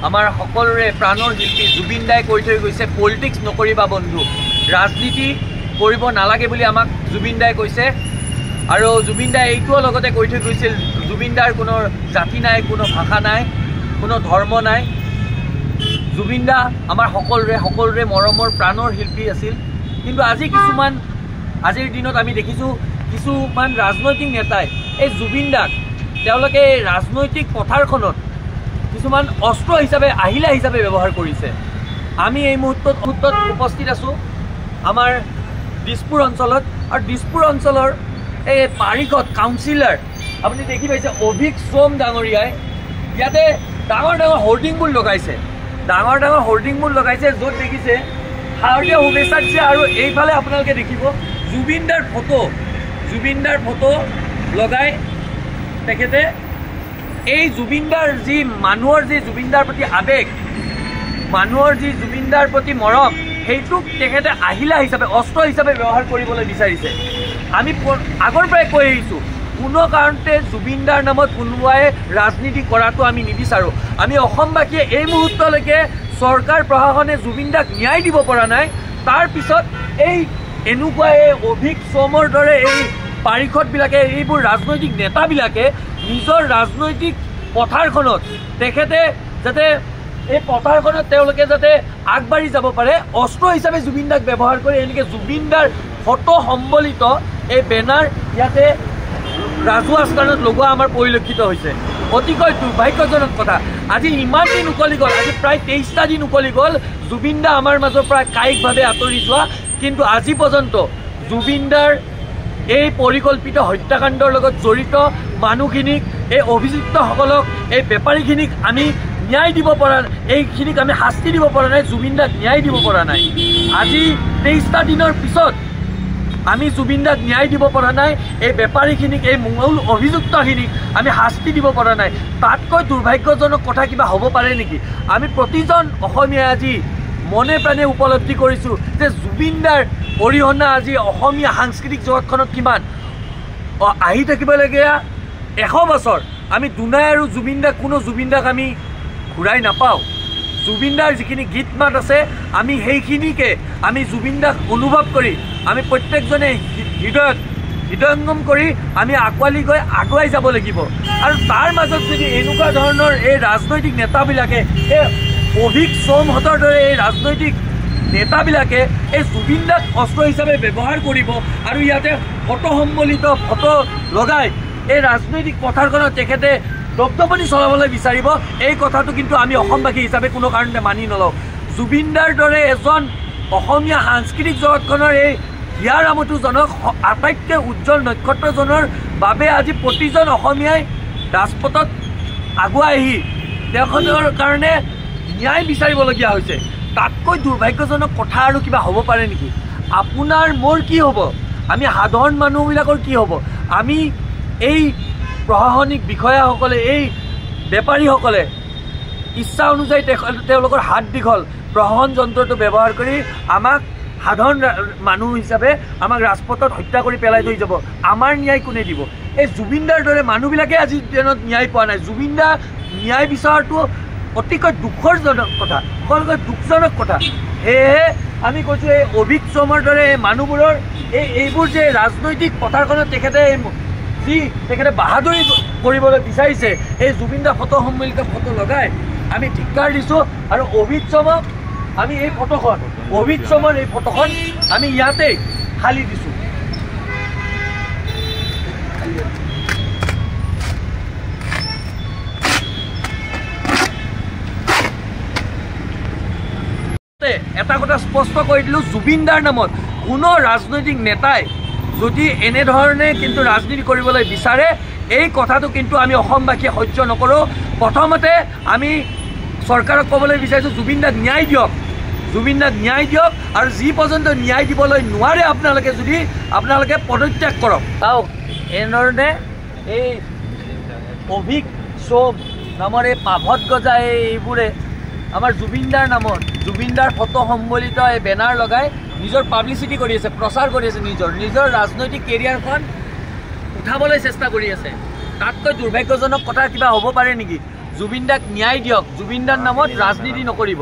আমাৰ সকলোৰে প্ৰাণৰ শিল্পী জুবিন দাই কৈ থৈ গৈছে পলিটিক্স নকৰিবা বন্ধু, ৰাজনীতি কৰিব নালাগে বুলি আমাক জুবিন দাই কৈছে। আৰু জুবিন দাই এইটোও লগতে কৈ থৈ গৈছিল জুবিন দাৰ কোনো জাতি নাই, কোনো ভাষা নাই, কোনো ধৰ্ম নাই। জুবিন দা আমাৰ সকলোৰে মৰমৰ প্ৰাণৰ শিল্পী আছিল। কিন্তু আজিৰ দিনত আমি দেখিছোঁ কিছুমান ৰাজনৈতিক নেতাই এই জুবিন দাক তেওঁলোকে ৰাজনৈতিক পথাৰখনত কিছুমান অস্ত্ৰ হিচাপে আহিলা হিচাপে ব্যৱহাৰ কৰিছে। আমি এই মুহূৰ্তত উপস্থিত আছোঁ আমাৰ দিছপুৰ অঞ্চলত। আৰু দিছপুৰ অঞ্চলৰ এই পাৰিষদ কাউন্সিলাৰ আপুনি দেখি পাইছে অভিক সোম ডাঙৰীয়াই ইয়াতে ডাঙৰ হোৰ্ডিংবোৰ লগাইছে, য'ত দেখিছে শাৰদীয় শুভেচ্ছা দিছে। আৰু এইফালে আপোনালোকে দেখিব জুবিন দাৰ ফটো লগাই তেখেতে এই জুবিন দাৰ যি মানুহৰ যি জুবিন দাৰ প্ৰতি আৱেগ, মানুহৰ যি জুবিন দাৰ প্ৰতি মৰম, সেইটোক তেখেতে আহিলা হিচাপে অস্ত্ৰ হিচাপে ব্যৱহাৰ কৰিবলৈ বিচাৰিছে। আমি আগৰ পৰাই কৈ আহিছোঁ কোনো কাৰণতে জুবিন দাৰ নামত কোনোবাই ৰাজনীতি কৰাটো আমি নিবিচাৰোঁ। আমি অসমবাসীয়ে এই মুহূৰ্তলৈকে চৰকাৰ প্ৰশাসনে জুবিন দাক ন্যায় দিব পৰা নাই। তাৰপিছত এই এনেকুৱা অভিক সোমৰ দৰে এই পাৰিষদবিলাকে, এইবোৰ ৰাজনৈতিক নেতাবিলাকে নিজৰ ৰাজনৈতিক পথাৰখনত তেখেতে যাতে এই পথাৰখনত তেওঁলোকে যাতে আগবাঢ়ি যাব পাৰে, অস্ত্ৰ হিচাপে জুবিন দাক ব্যৱহাৰ কৰি এনেকৈ জুবিন দাৰ ফটো সম্বলিত এই বেনাৰ ইয়াতে ৰাজহুৱা স্থানত লগোৱা আমাৰ পৰিলক্ষিত হৈছে। অতিকৈ দুৰ্ভাগ্যজনক কথা। আজি ইমান দিন উকলি গ'ল, আজি প্ৰায় 23টা দিন উকলি গ'ল জুবিন দা আমাৰ মাজৰ পৰা কায়িকভাৱে আঁতৰি যোৱা। কিন্তু আজি পৰ্যন্ত জুবিন দাৰ এই পৰিকল্পিত হত্যাকাণ্ডৰ লগত জড়িত মানুহখিনিক, এই অভিযুক্তসকলক, এই বেপাৰীখিনিক আমি ন্যায় দিব পৰা, এইখিনিক আমি শাস্তি দিব পৰা নাই, জুবিন দাক ন্যায় দিব পৰা নাই। আজি 23টা দিনৰ পিছত আমি জুবিন দাক ন্যায় দিব পৰা নাই, এই বেপাৰীখিনিক, এই মূল অভিযুক্তখিনিক আমি শাস্তি দিব পৰা নাই। তাতকৈ দুৰ্ভাগ্যজনক কথা কিবা হ'ব পাৰে নেকি? আমি প্ৰতিজন অসমীয়াই আজি মনে প্ৰাণে উপলব্ধি কৰিছোঁ যে জুবিন দাৰ অৰিহণা আজি অসমীয়া সাংস্কৃতিক জগতখনত কিমান আহি থাকিবলগীয়া 100 বছৰ আমি দুনাই আৰু জুবিন দাক আমি ঘূৰাই নাপাওঁ। জুবিন দাৰ যিখিনি গীত মাত আছে আমি সেইখিনিকে আমি জুবিন দাক অনুভৱ কৰি আমি প্ৰত্যেকজনে হৃদয়ংগম কৰি আমি আঁকোৱালি গৈ আগুৱাই যাব লাগিব। আৰু তাৰ মাজত যদি এনেকুৱা ধৰণৰ এই ৰাজনৈতিক নেতাবিলাকে, এই অভিক সোমহঁতৰ দৰে এই ৰাজনৈতিক নেতাবিলাকে এই জুবিন দাক অস্ত্ৰ হিচাপে ব্যৱহাৰ কৰিব আৰু ইয়াতে ফটো সম্বলিত ফটো লগাই এই ৰাজনৈতিক পথাৰখনত তেখেতে দপদপনি চলাবলৈ বিচাৰিব, এই কথাটো কিন্তু আমি অসমবাসী হিচাপে কোনো কাৰণতে মানি নলওঁ। জুবিন দাৰ দৰে এজন অসমীয়া সাংস্কৃতিক জগতখনৰ এই হিয়াৰ আমঠুজনক আটাইতকৈ উজ্জ্বল নক্ষত্ৰজনৰ বাবে আজি প্ৰতিজন অসমীয়াই ৰাজপথত আগুৱাই আহি তেখেতৰ কাৰণে ন্যায় বিচাৰিবলগীয়া হৈছে। তাতকৈ দুৰ্ভাগ্যজনক কথা আৰু কিবা হ'ব পাৰে নেকি? আপোনাৰ মোৰ কি হ'ব? আমি সাধাৰণ মানুহবিলাকৰ কি হ'ব? আমি এই প্ৰশাসনিক বিষয়াসকলে, এই বেপাৰীসকলে ইচ্ছা অনুযায়ী তেওঁলোকৰ হাত দীঘল প্ৰশাসন যন্ত্ৰটো ব্যৱহাৰ কৰি আমাক সাধাৰণ মানুহ হিচাপে আমাক ৰাজপথত হত্যা কৰি পেলাই থৈ যাব। আমাৰ ন্যায় কোনে দিব? এই জুবিন দাৰ দৰে মানুহবিলাকে আজিৰ দিনত ন্যায় পোৱা নাই। জুবিন দা ন্যায় বিচৰাটো অতিকৈ দুখজনক কথা, সকলোকৈ দুখজনক কথা। সেয়েহে আমি কৈছোঁ এই অভিক সোমৰ দৰে এই মানুহবোৰৰ এইবোৰ যে ৰাজনৈতিক পথাৰখনত তেখেতে বাহাদুৰি কৰিবলৈ বিচাৰিছে, এই জুবিন দা ফটো সম্মিলিত ফটো লগাই আমি ধিক্কাৰ দিছোঁ। আৰু অভিক সোমক আমি এই ফটোখন, অভিক সোমৰ এই ফটোখন আমি ইয়াতেই ফালি দিছোঁ। এটা কথা স্পষ্ট কৰি দিলোঁ, জুবিন দাৰ নামত কোনো ৰাজনৈতিক নেতাই যদি এনেধৰণে কিন্তু ৰাজনীতি কৰিবলৈ বিচাৰে, এই কথাটো কিন্তু আমি অসমবাসীয়ে সহ্য নকৰোঁ। প্ৰথমতে আমি চৰকাৰক ক'বলৈ বিচাৰিছোঁ জুবিন দাক ন্যায় দিয়ক, জুবিন দাক ন্যায় দিয়ক। আৰু যি পৰ্যন্ত ন্যায় দিবলৈ নোৱাৰে আপোনালোকে পদত্যাগ কৰক। চাওক এনেধৰণে এই অভিক সোম নামৰ এই পাভত গজা এইবোৰে আমাৰ জুবিন দাৰ নামত, জুবিন দাৰ ফটো সম্বলিত এই বেনাৰ লগাই নিজৰ পাব্লিচিটি কৰি আছে, প্ৰচাৰ কৰি আছে, নিজৰ ৰাজনৈতিক কেৰিয়াৰখন উঠাবলৈ চেষ্টা কৰি আছে। তাতকৈ দুৰ্ভাগ্যজনক কথা কিবা হ'ব পাৰে নেকি? জুবিন দাক ন্যায় দিয়ক, জুবিন দাৰ নামত ৰাজনীতি নকৰিব।